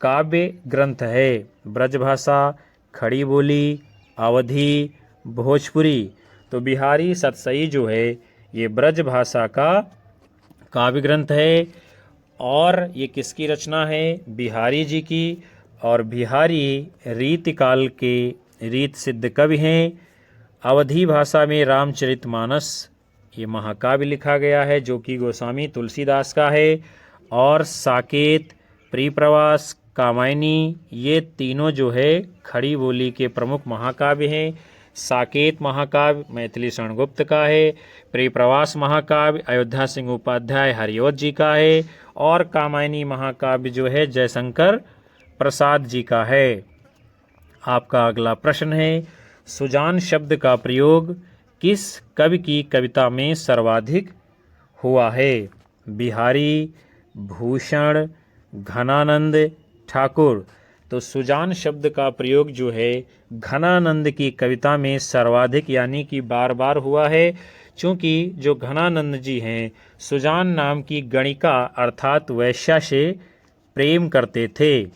काव्य ग्रंथ है? ब्रजभाषा, खड़ी बोली, अवधी, भोजपुरी। तो बिहारी सतसई जो है ये ब्रजभाषा का काव्य ग्रंथ है। और ये किसकी रचना है? बिहारी जी की। और बिहारी रीतिकाल के रीत सिद्ध कवि हैं। अवधी भाषा में रामचरितमानस ये महाकाव्य लिखा गया है जो कि गोस्वामी तुलसीदास का है। और साकेत, प्रियप्रवास, कामायनी ये तीनों जो है खड़ी बोली के प्रमुख महाकाव्य हैं। साकेत महाकाव्य मैथिली शरण गुप्त का है। प्रियप्रवास महाकाव्य अयोध्या सिंह उपाध्याय हरिऔध जी का है। और कामायनी महाकाव्य जो है जयशंकर प्रसाद जी का है। आपका अगला प्रश्न है, सुजान शब्द का प्रयोग किस कवि की कविता में सर्वाधिक हुआ है? बिहारी, भूषण, घनानंद, ठाकुर। तो सुजान शब्द का प्रयोग जो है घनानंद की कविता में सर्वाधिक यानी कि बार बार हुआ है। क्योंकि जो घनानंद जी हैं सुजान नाम की गणिका अर्थात वैश्या से प्रेम करते थे।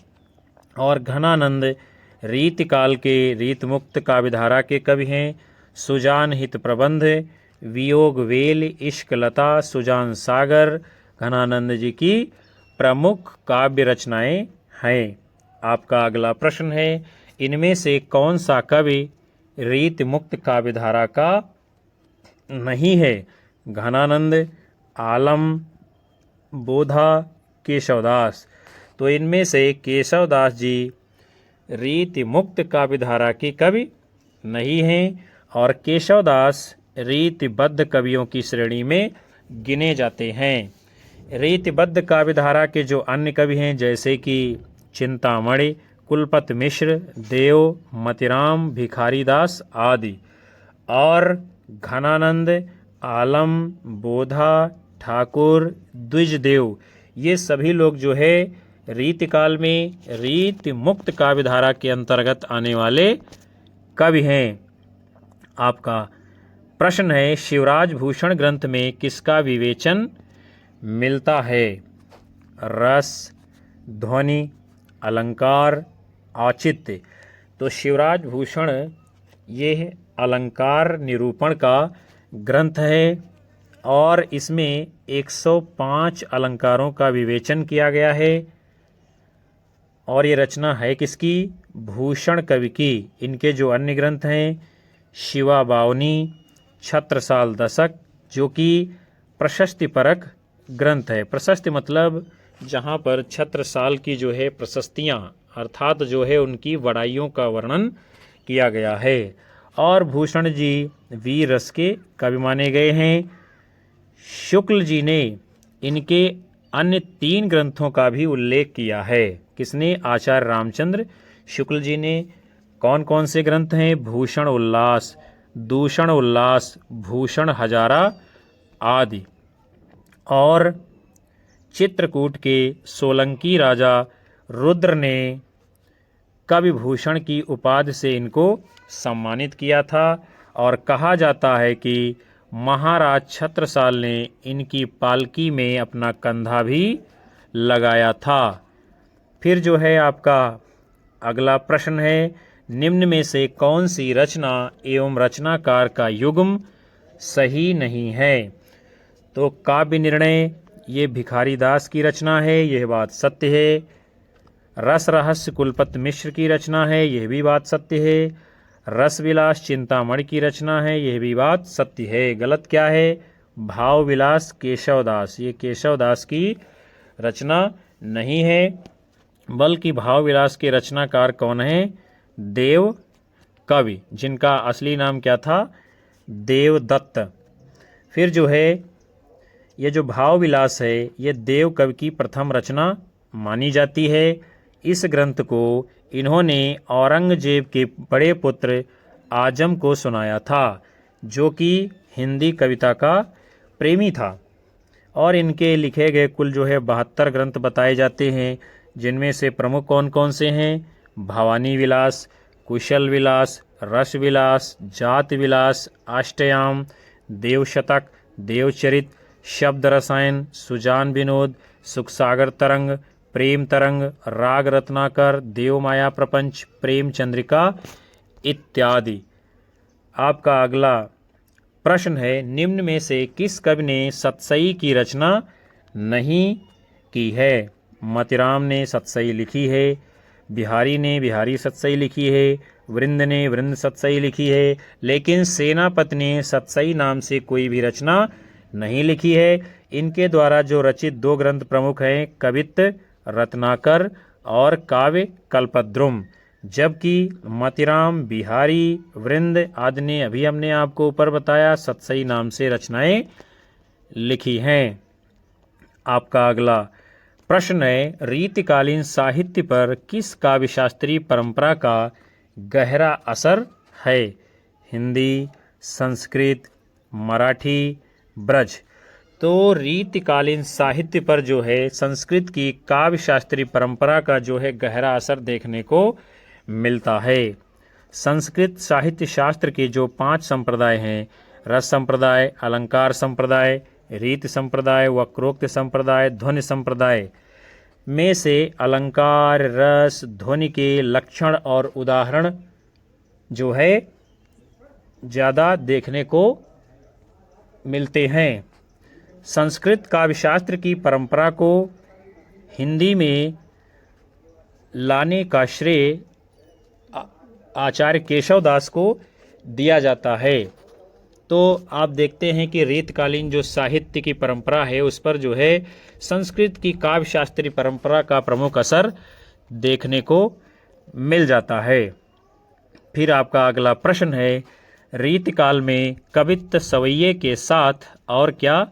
और घनानंद रीतिकाल के रीतमुक्त काव्यधारा के कवि हैं। सुजान हित प्रबंध, वियोग वेल, इश्क लता, सुजान सागर घनानंद जी की प्रमुख काव्य रचनाएं हैं। आपका अगला प्रश्न है, इनमें से कौन सा कवि रीत मुक्त काव्यधारा का नहीं है? घनानंद, आलम, बोधा, केशवदास। तो इनमें से केशवदास जी रीति मुक्त काव्यधारा के कवि नहीं हैं। और केशवदास रीतिबद्ध कवियों की श्रेणी में गिने जाते हैं। रीतिबद्ध काव्यधारा के जो अन्य कवि हैं जैसे कि चिंतामणि, कुलपत मिश्र, देव, मतिराम, भिखारीदास आदि। और घनानंद, आलम, बोधा, ठाकुर, द्विजदेव ये सभी लोग जो है रीतिकाल में रीति मुक्त काव्यधारा के अंतर्गत आने वाले कवि हैं। आपका प्रश्न है, शिवराज भूषण ग्रंथ में किसका विवेचन मिलता है? रस, ध्वनि, अलंकार, औचित्य। तो शिवराज भूषण ये अलंकार निरूपण का ग्रंथ है और इसमें 105 अलंकारों का विवेचन किया गया है। और ये रचना है किसकी? भूषण कवि की। इनके जो अन्य ग्रंथ हैं शिवा बावनी, छत्रसाल दशक जो कि प्रशस्तिपरक ग्रंथ है। प्रशस्ति मतलब जहाँ पर छत्रसाल की जो है प्रशस्तियाँ अर्थात जो है उनकी बड़ाइयों का वर्णन किया गया है। और भूषण जी वीर रस के कवि माने गए हैं। शुक्ल जी ने इनके अन्य 3 ग्रंथों का भी उल्लेख किया है। किसने? आचार्य रामचंद्र शुक्ल जी ने। कौन कौन से ग्रंथ हैं? भूषण उल्लास, दूषण उल्लास, भूषण हजारा आदि। और चित्रकूट के सोलंकी राजा रुद्र ने कवि भूषण की उपाधि से इनको सम्मानित किया था। और कहा जाता है कि महाराज छत्रसाल ने इनकी पालकी में अपना कंधा भी लगाया था। फिर जो है आपका अगला प्रश्न है, निम्न में से कौन सी रचना एवं रचनाकार का युग्म सही नहीं है? तो काव्य निर्णय ये भिखारीदास की रचना है, यह बात सत्य है। रस रहस्य कुलपत मिश्र की रचना है, यह भी बात सत्य है। रस विलास चिंतामणि की रचना है, यह भी बात सत्य है। गलत क्या है? भाव विलास केशवदास, ये केशवदास की रचना नहीं है, बल्कि भाव विलास के रचनाकार कौन है? देव कवि, जिनका असली नाम क्या था? देवदत्त। फिर जो है ये जो भाव विलास है ये देव कवि की प्रथम रचना मानी जाती है। इस ग्रंथ को इन्होंने औरंगजेब के बड़े पुत्र आजम को सुनाया था, जो कि हिंदी कविता का प्रेमी था। और इनके लिखे गए कुल जो है 72 ग्रंथ बताए जाते हैं, जिनमें से प्रमुख कौन कौन से हैं? भवानी विलास, कुशल विलास, रस विलास, जात विलास, अष्टयाम, देवशतक, देवचरित, शब्द रसायन, सुजान विनोद, सुखसागर तरंग, प्रेम तरंग, राग रत्नाकर, देवमाया प्रपंच, प्रेम चंद्रिका इत्यादि। आपका अगला प्रश्न है, निम्न में से किस कवि ने सतसई की रचना नहीं की है? मोतीराम ने सतसई लिखी है, बिहारी ने बिहारी सतसई लिखी है, वृंद ने वृंद सतसई लिखी है, लेकिन सेनापति ने सतसई नाम से कोई भी रचना नहीं लिखी है। इनके द्वारा जो रचित दो ग्रंथ प्रमुख हैं, कवित्त रत्नाकर और काव्य कल्पद्रुम, जबकि मोतीराम, बिहारी, वृंद आदि ने अभी हमने आपको ऊपर बताया सतसई नाम से रचनाएं लिखी हैं। आपका अगला प्रश्न है, रीतिकालीन साहित्य पर किस काव्य शास्त्रीय परंपरा का गहरा असर है? हिंदी, संस्कृत, मराठी, ब्रज। तो रीतिकालीन साहित्य पर जो है संस्कृत की काव्य शास्त्रीय परंपरा का जो है गहरा असर देखने को मिलता है। संस्कृत साहित्य शास्त्र के जो 5 संप्रदाय हैं, रस संप्रदाय, अलंकार संप्रदाय, रीति संप्रदाय, वक्रोक्त संप्रदाय, ध्वनि संप्रदाय में से अलंकार, रस, ध्वनि के लक्षण और उदाहरण जो है ज़्यादा देखने को मिलते हैं। संस्कृत काव्यशास्त्र की परंपरा को हिंदी में लाने का श्रेय आचार्य केशवदास को दिया जाता है। तो आप देखते हैं कि रीतकालीन जो साहित्य की परंपरा है उस पर जो है संस्कृत की काव्य शास्त्रीय परंपरा का प्रमुख असर देखने को मिल जाता है। फिर आपका अगला प्रश्न है, रीतकाल में कवित्त सवैये के साथ और क्या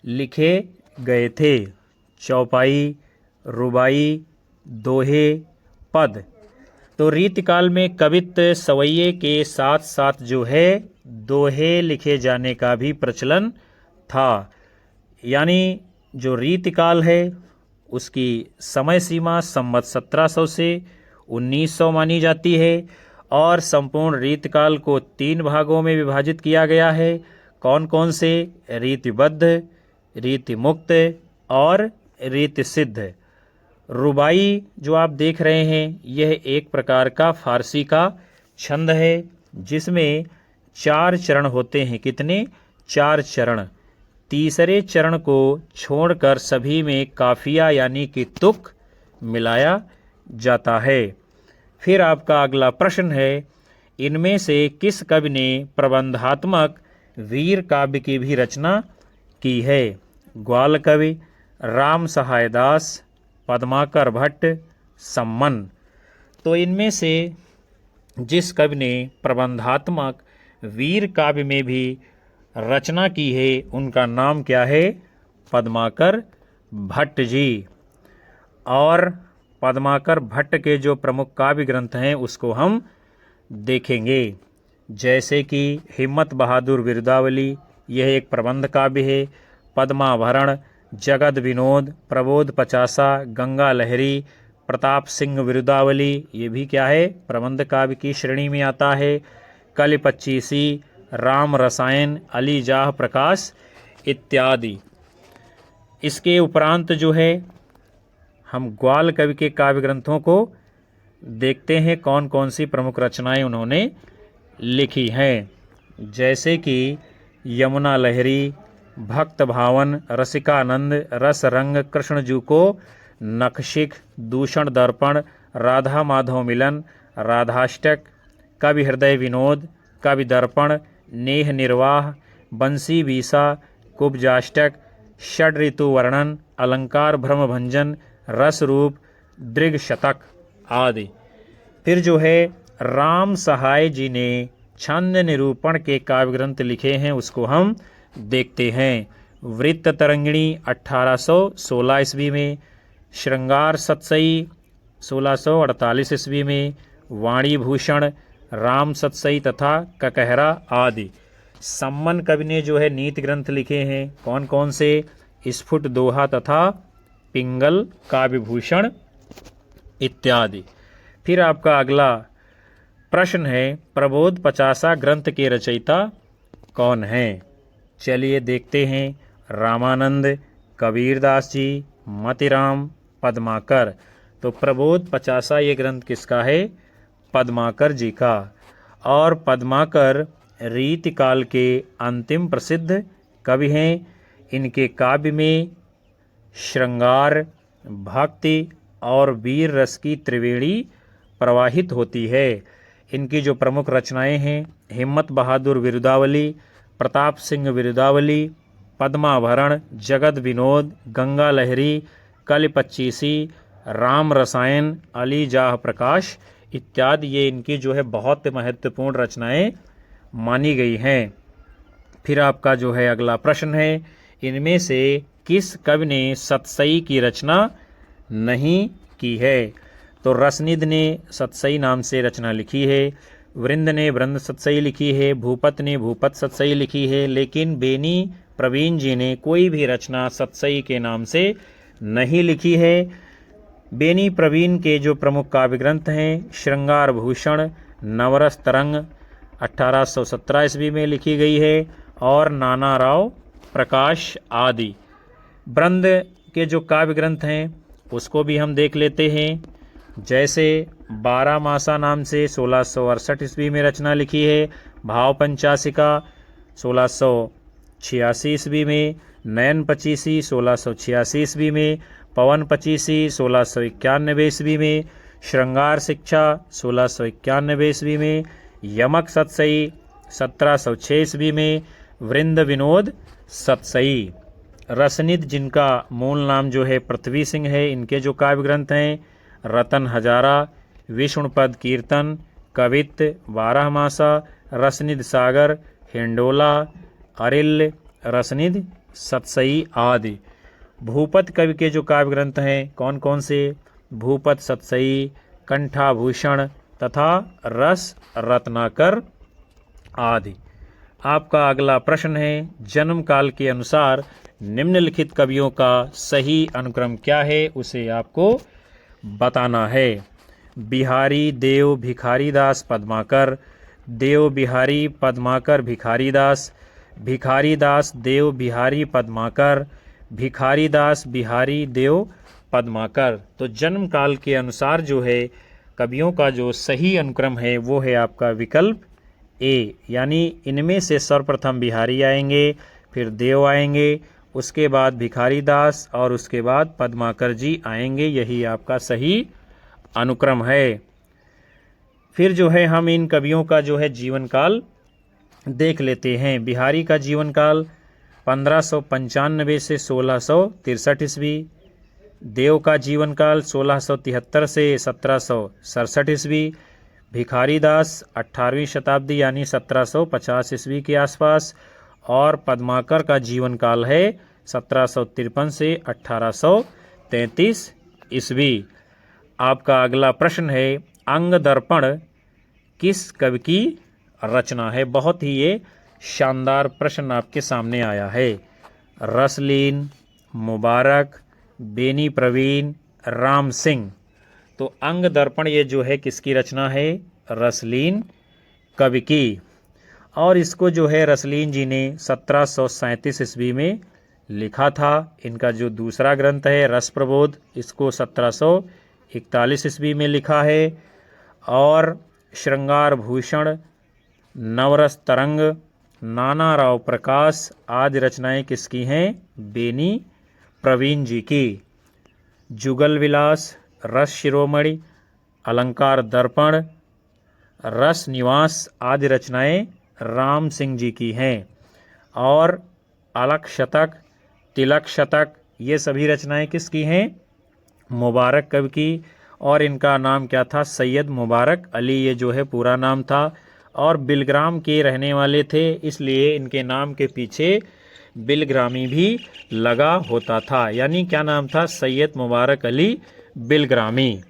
लिखे गए थे? चौपाई, रुबाई, दोहे, पद। तो रीतिकाल में कवित्त सवैये के साथ साथ जो है दोहे लिखे जाने का भी प्रचलन था। यानी जो रीतिकाल है उसकी समय सीमा संवत 1700 से 1900 मानी जाती है और संपूर्ण रीतिकाल को 3 भागों में विभाजित किया गया है। कौन कौन से? रीतिबद्ध, रीतिमुक्त और रीतिसिद्ध। रुबाई जो आप देख रहे हैं यह एक प्रकार का फारसी का छंद है जिसमें 4 चरण होते हैं। कितने? 4 चरण। तीसरे चरण को छोड़कर सभी में काफिया यानी कि तुक मिलाया जाता है। फिर आपका अगला प्रश्न है, इनमें से किस कवि ने प्रबंधात्मक वीर काव्य की भी रचना की है? ग्वाल कवि, राम सहाय दास, पद्माकर भट्ट, सम्मन। तो इनमें से जिस कवि ने प्रबंधात्मक वीर काव्य में भी रचना की है उनका नाम क्या है? पद्माकर भट्ट जी। और पद्माकर भट्ट के जो प्रमुख काव्य ग्रंथ हैं उसको हम देखेंगे, जैसे कि हिम्मत बहादुर विरुदावली, यह एक प्रबंध काव्य है। पद्माभरण, जगद विनोद, प्रबोध पचासा, गंगा लहरी, प्रताप सिंह विरुदावली, ये भी क्या है? प्रबंध काव्य की श्रेणी में आता है। कलि पच्चीसी, राम रसायन, अली जाह प्रकाश इत्यादि। इसके उपरांत जो है हम ग्वाल कवि के काव्य ग्रंथों को देखते हैं, कौन कौन सी प्रमुख रचनाएं उन्होंने लिखी हैं, जैसे कि यमुना लहरी, भक्त भावन, रसिकानंद, रस रंग, कृष्णजू को, नखशिख, दूषण दर्पण, राधा माधव मिलन, राधाष्टक, कवि हृदय विनोद, कवि दर्पण, नेह निर्वाह, बंसी बीसा, कुब्जाष्टक, षड ऋतु वर्णन, अलंकार भ्रम भंजन, रस रूप, दृग शतक आदि। फिर जो है राम सहाय जी ने छंद निरूपण के काव्य ग्रंथ लिखे हैं उसको हम देखते हैं। वृत्त तरंगिणी 1816 ईस्वी में, श्रृंगार सतसई 1648 ईस्वी में, वाणी भूषण, राम सतसई तथा ककहरा आदि। सम्मन कवि ने जो है नीति ग्रंथ लिखे हैं, कौन कौन से? स्फुट दोहा तथा पिंगल काव्य भूषण इत्यादि। फिर आपका अगला प्रश्न है, प्रबोध 50 ग्रंथ के रचयिता कौन हैं? चलिए देखते हैं। रामानंद, कबीरदास जी, मतिराम, पद्माकर। तो प्रबोध 50 ये ग्रंथ किसका है? पद्माकर जी का। और पद्माकर रीतिकाल के अंतिम प्रसिद्ध कवि हैं। इनके काव्य में श्रृंगार, भक्ति और वीर रस की त्रिवेणी प्रवाहित होती है। इनकी जो प्रमुख रचनाएं हैं, हिम्मत बहादुर विरुदावली, प्रताप सिंह विरुदावली, पद्माभरण, जगत विनोद, गंगा लहरी, कल 25सी, राम रसायन, अली जाह प्रकाश इत्यादि ये इनकी जो है बहुत महत्वपूर्ण रचनाएं मानी गई हैं। फिर आपका जो है अगला प्रश्न है, इनमें से किस कवि ने सतसई की रचना नहीं की है? तो रसनिध ने सतसई नाम से रचना लिखी है, वृंद ने वृंद सतसई लिखी है, भूपत ने भूपत सतसई लिखी है, लेकिन बेनी प्रवीण जी ने कोई भी रचना सतसई के नाम से नहीं लिखी है। बेनी प्रवीण के जो प्रमुख काव्य ग्रंथ हैं, श्रृंगार भूषण, नवरस तरंग 1817 ईस्वी में लिखी गई है, और नाना राव प्रकाश आदि। वृंद के जो काव्य ग्रंथ हैं उसको भी हम देख लेते हैं। जैसे 12 मासा नाम से 1668 ईस्वी में रचना लिखी है, भाव पंचासिका 1686 ईस्वी में, नयन 25सी 1686 ईस्वी में, पवन 25सी 1691 ईस्वी में, श्रृंगार शिक्षा 1691 ईस्वी में, यमक सतसई 1706 ईस्वी में, वृंद विनोद सतसई। रसनिध जिनका मूल नाम जो है पृथ्वी सिंह है, इनके जो काव्य ग्रंथ हैं, रतन हजारा, विष्णुपद कीर्तन, कवित्त, 12 मासा, रसनिध सागर, हिंडोला, अरिल, रसनिध सतसई आदि। भूपत कवि के जो काव्य ग्रंथ हैं कौन कौन से? भूपत सतसई, कंठाभूषण तथा रस रत्नाकर आदि। आपका अगला प्रश्न है, जन्म काल के अनुसार निम्नलिखित कवियों का सही अनुक्रम क्या है, उसे आपको बताना है। बिहारी देव भिखारीदास पद्माकर, देव बिहारी पद्माकर भिखारीदास, भिखारीदास देव बिहारी पद्माकर, भिखारीदास बिहारी देव पद्माकर। तो जन्म काल के अनुसार जो है कवियों का जो सही अनुक्रम है वो है आपका विकल्प ए, यानी इनमें से सर्वप्रथम बिहारी आएंगे, फिर देव आएंगे, उसके बाद भिखारीदास और उसके बाद पद्माकर जी आएंगे। यही आपका सही अनुक्रम है। फिर जो है हम इन कवियों का जो है जीवन काल देख लेते हैं। बिहारी का जीवन काल 1595 से 1663 ईस्वी, देव का जीवन काल 1673 से 1767 ईस्वी, भिखारीदास 18वीं शताब्दी यानी 1750 ईस्वी के आसपास, और पद्माकर का जीवन काल है 1753 से 1833 ईस्वी। आपका अगला प्रश्न है, अंग दर्पण किस कवि की रचना है? बहुत ही ये शानदार प्रश्न आपके सामने आया है। रसलीन, मुबारक, बेनी प्रवीण, राम सिंह। तो अंग दर्पण ये जो है किसकी रचना है? रसलीन कवि की। और इसको जो है रसलीन जी ने 1737 ईस्वी में लिखा था। इनका जो दूसरा ग्रंथ है रस प्रबोध, इसको 1741 ईस्वी में लिखा है। और श्रृंगार भूषण, नवरस तरंग, नाना राव प्रकाश आदि रचनाएं किसकी हैं? बेनी प्रवीण जी की। जुगल विलास, रस शिरोमणि, अलंकार दर्पण, रस निवास आदि रचनाएं राम सिंह जी की हैं। और अलख शतक, तिलक शतक ये सभी रचनाएं किसकी हैं? मुबारक कवि की। और इनका नाम क्या था? सैयद मुबारक अली, ये जो है पूरा नाम था। और बिलग्राम के रहने वाले थे, इसलिए इनके नाम के पीछे बिलग्रामी भी लगा होता था। यानी क्या नाम था? सैयद मुबारक अली बिलग्रामी।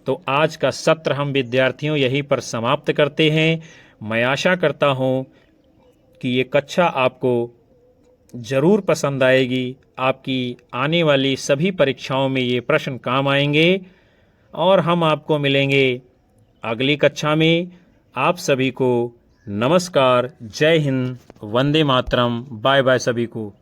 तो आज का सत्र हम विद्यार्थियों यहीं पर समाप्त करते हैं। मैं आशा करता हूँ कि ये कक्षा आपको ज़रूर पसंद आएगी। आपकी आने वाली सभी परीक्षाओं में ये प्रश्न काम आएंगे। और हम आपको मिलेंगे अगली कक्षा में। आप सभी को नमस्कार, जय हिंद, वंदे मातरम, बाय बाय सभी को।